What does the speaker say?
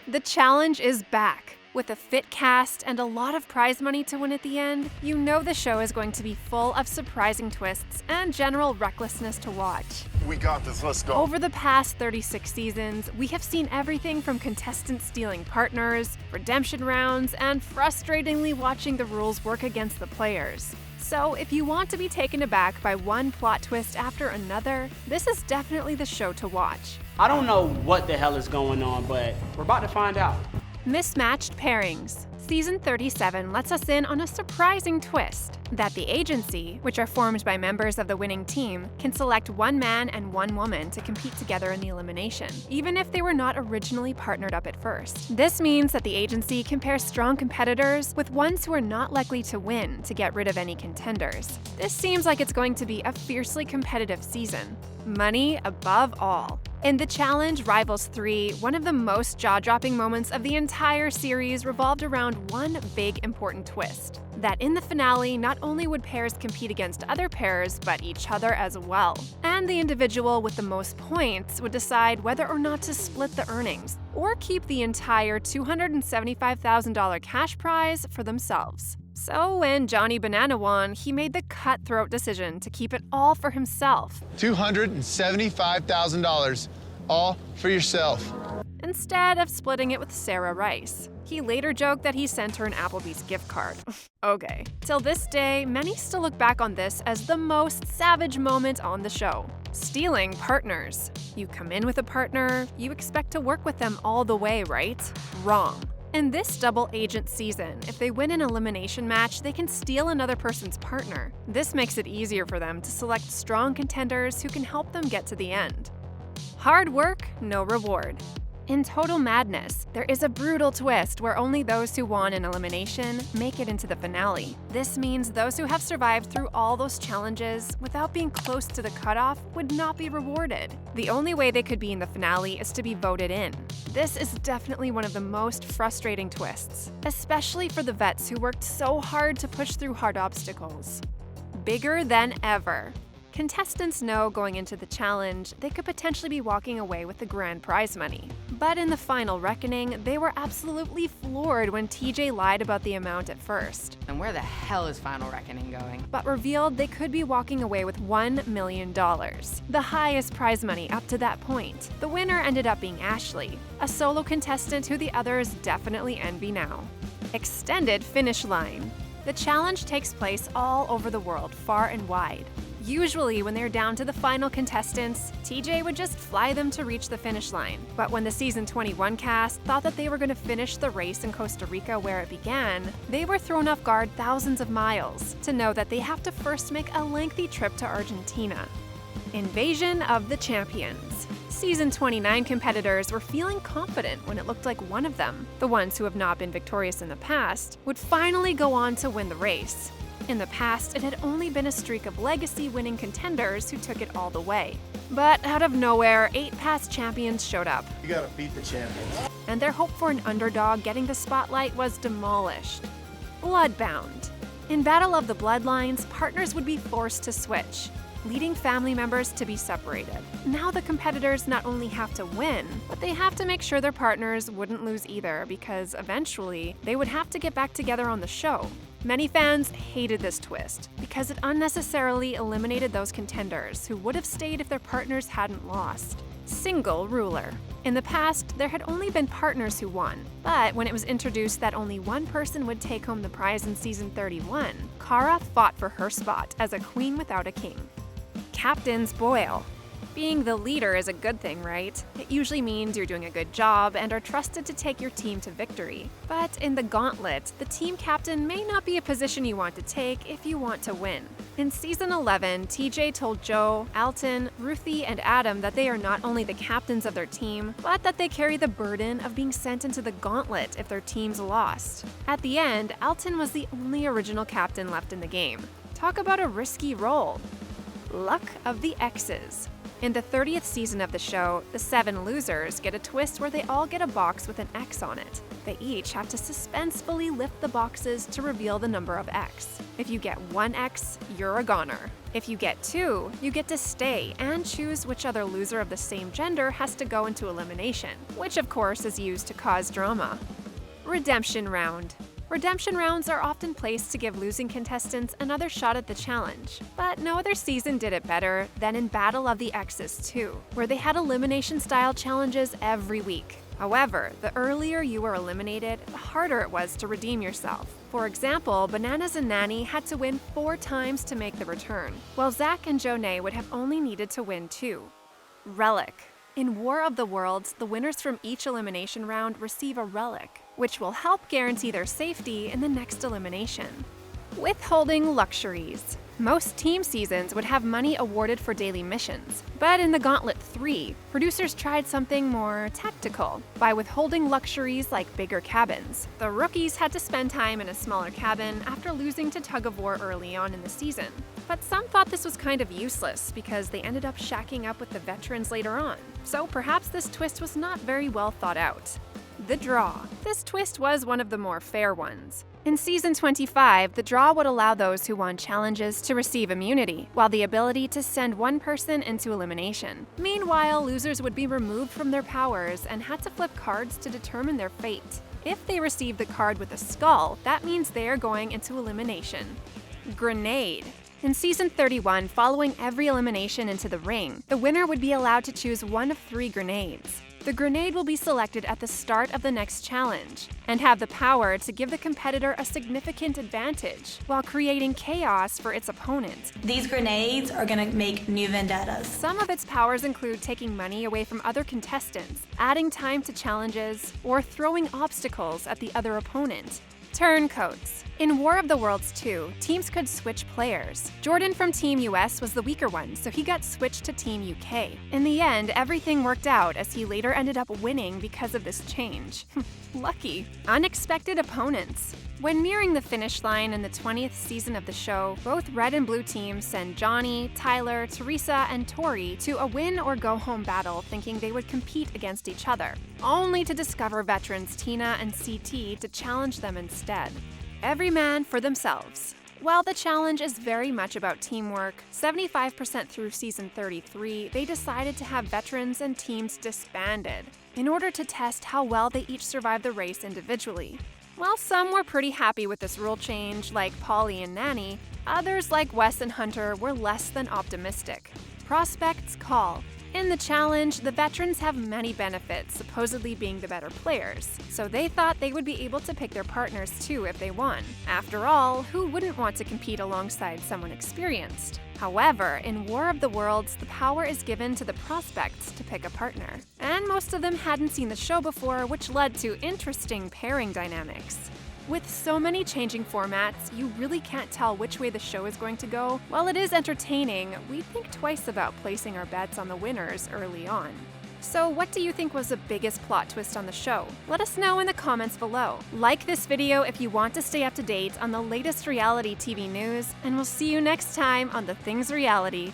The challenge is back. With a fit cast and a lot of prize money to win at the end, you know the show is going to be full of surprising twists and general recklessness to watch. We got this, let's go. Over the past 36 seasons, we have seen everything from contestants stealing partners, redemption rounds, and frustratingly watching the rules work against the players. So if you want to be taken aback by one plot twist after another, this is definitely the show to watch. I don't know what the hell is going on, but we're about to find out. Mismatched Pairings. Season 37 lets us in on a surprising twist that the agency, which are formed by members of the winning team, can select one man and one woman to compete together in the elimination, even if they were not originally partnered up at first. This means that the agency can pair strong competitors with ones who are not likely to win to get rid of any contenders. This seems like it's going to be a fiercely competitive season. Money above all. In the challenge Rivals 3, one of the most jaw-dropping moments of the entire series revolved around one big important twist. That in the finale, not only would pairs compete against other pairs, but each other as well. And the individual with the most points would decide whether or not to split the earnings, or keep the entire $275,000 cash prize for themselves. So when Johnny Banana won, he made the cutthroat decision to keep it all for himself. $275,000, all for yourself. Instead of splitting it with Sarah Rice. He later joked that he sent her an Applebee's gift card. Okay. Till this day, many still look back on this as the most savage moment on the show. Stealing partners. You come in with a partner, you expect to work with them all the way, right? Wrong. In this double agent season, if they win an elimination match, they can steal another person's partner. This makes it easier for them to select strong contenders who can help them get to the end. Hard work, no reward. In Total Madness, there is a brutal twist where only those who won an elimination make it into the finale. This means those who have survived through all those challenges without being close to the cutoff would not be rewarded. The only way they could be in the finale is to be voted in. This is definitely one of the most frustrating twists, especially for the vets who worked so hard to push through hard obstacles. Bigger than ever. Contestants know going into the challenge, they could potentially be walking away with the grand prize money. But in the final reckoning, they were absolutely floored when TJ lied about the amount at first. And where the hell is Final Reckoning going? But revealed they could be walking away with $1 million, the highest prize money up to that point. The winner ended up being Ashley, a solo contestant who the others definitely envy now. Extended Finish Line. The challenge takes place all over the world, far and wide. Usually, when they're down to the final contestants, TJ would just fly them to reach the finish line. But when the Season 21 cast thought that they were going to finish the race in Costa Rica where it began, they were thrown off guard thousands of miles to know that they have to first make a lengthy trip to Argentina. Invasion of the Champions. Season 29 competitors were feeling confident when it looked like one of them, the ones who have not been victorious in the past, would finally go on to win the race. In the past, it had only been a streak of legacy-winning contenders who took it all the way. But out of nowhere, 8 past champions showed up. You gotta beat the champions. And their hope for an underdog getting the spotlight was demolished. Bloodbound. In Battle of the Bloodlines, partners would be forced to switch, leading family members to be separated. Now the competitors not only have to win, but they have to make sure their partners wouldn't lose either, because eventually, they would have to get back together on the show. Many fans hated this twist because it unnecessarily eliminated those contenders who would have stayed if their partners hadn't lost. Single ruler. In the past, there had only been partners who won, but when it was introduced that only one person would take home the prize in Season 31, Cara fought for her spot as a queen without a king. Captain's Boil. Being the leader is a good thing, right? It usually means you're doing a good job and are trusted to take your team to victory. But in the Gauntlet, the team captain may not be a position you want to take if you want to win. In Season 11, TJ told Joe, Alton, Ruthie, and Adam that they are not only the captains of their team, but that they carry the burden of being sent into the Gauntlet if their teams lost. At the end, Alton was the only original captain left in the game. Talk about a risky role. Luck of the X's. In the 30th season of the show, the 7 losers get a twist where they all get a box with an X on it. They each have to suspensefully lift the boxes to reveal the number of X. If you get 1 X, you're a goner. If you get 2, you get to stay and choose which other loser of the same gender has to go into elimination, which of course is used to cause drama. Redemption Round. Redemption rounds are often placed to give losing contestants another shot at the challenge, but no other season did it better than in Battle of the X's 2, where they had elimination-style challenges every week. However, the earlier you were eliminated, the harder it was to redeem yourself. For example, Bananas and Nanny had to win 4 times to make the return, while Zach and Jonay would have only needed to win 2. Relic. In War of the Worlds, the winners from each elimination round receive a relic, which will help guarantee their safety in the next elimination. Withholding Luxuries. Most team seasons would have money awarded for daily missions, but in the Gauntlet 3, producers tried something more tactical by withholding luxuries like bigger cabins. The rookies had to spend time in a smaller cabin after losing to Tug of War early on in the season. But some thought this was kind of useless because they ended up shacking up with the veterans later on, so perhaps this twist was not very well thought out. The Draw. This twist was one of the more fair ones. In Season 25, the draw would allow those who won challenges to receive immunity, while the ability to send one person into elimination. Meanwhile, losers would be removed from their powers and had to flip cards to determine their fate. If they received the card with a skull, that means they are going into elimination. Grenade. In Season 31, following every elimination into the ring, the winner would be allowed to choose one of 3 grenades. The grenade will be selected at the start of the next challenge and have the power to give the competitor a significant advantage while creating chaos for its opponent. These grenades are gonna make new vendettas. Some of its powers include taking money away from other contestants, adding time to challenges, or throwing obstacles at the other opponent. Turncoats. In War of the Worlds 2, teams could switch players. Jordan from Team US was the weaker one, so he got switched to Team UK. In the end, everything worked out as he later ended up winning because of this change. Lucky. Unexpected opponents. When nearing the finish line in the 20th season of the show, both red and blue teams send Johnny, Tyler, Teresa, and Tori to a win-or-go-home battle thinking they would compete against each other, only to discover veterans Tina and CT to challenge them instead. Every man for themselves. While the challenge is very much about teamwork, 75% through Season 33, they decided to have veterans and teams disbanded in order to test how well they each survived the race individually. While some were pretty happy with this rule change, like Polly and Nanny, others like Wes and Hunter were less than optimistic. Prospects call. In the challenge, the veterans have many benefits, supposedly being the better players, so they thought they would be able to pick their partners too if they won. After all, who wouldn't want to compete alongside someone experienced? However, in War of the Worlds, the power is given to the prospects to pick a partner. And most of them hadn't seen the show before, which led to interesting pairing dynamics. With so many changing formats, you really can't tell which way the show is going to go. While it is entertaining, we think twice about placing our bets on the winners early on. So what do you think was the biggest plot twist on the show? Let us know in the comments below. Like this video if you want to stay up to date on the latest reality TV news, and we'll see you next time on The Things Reality.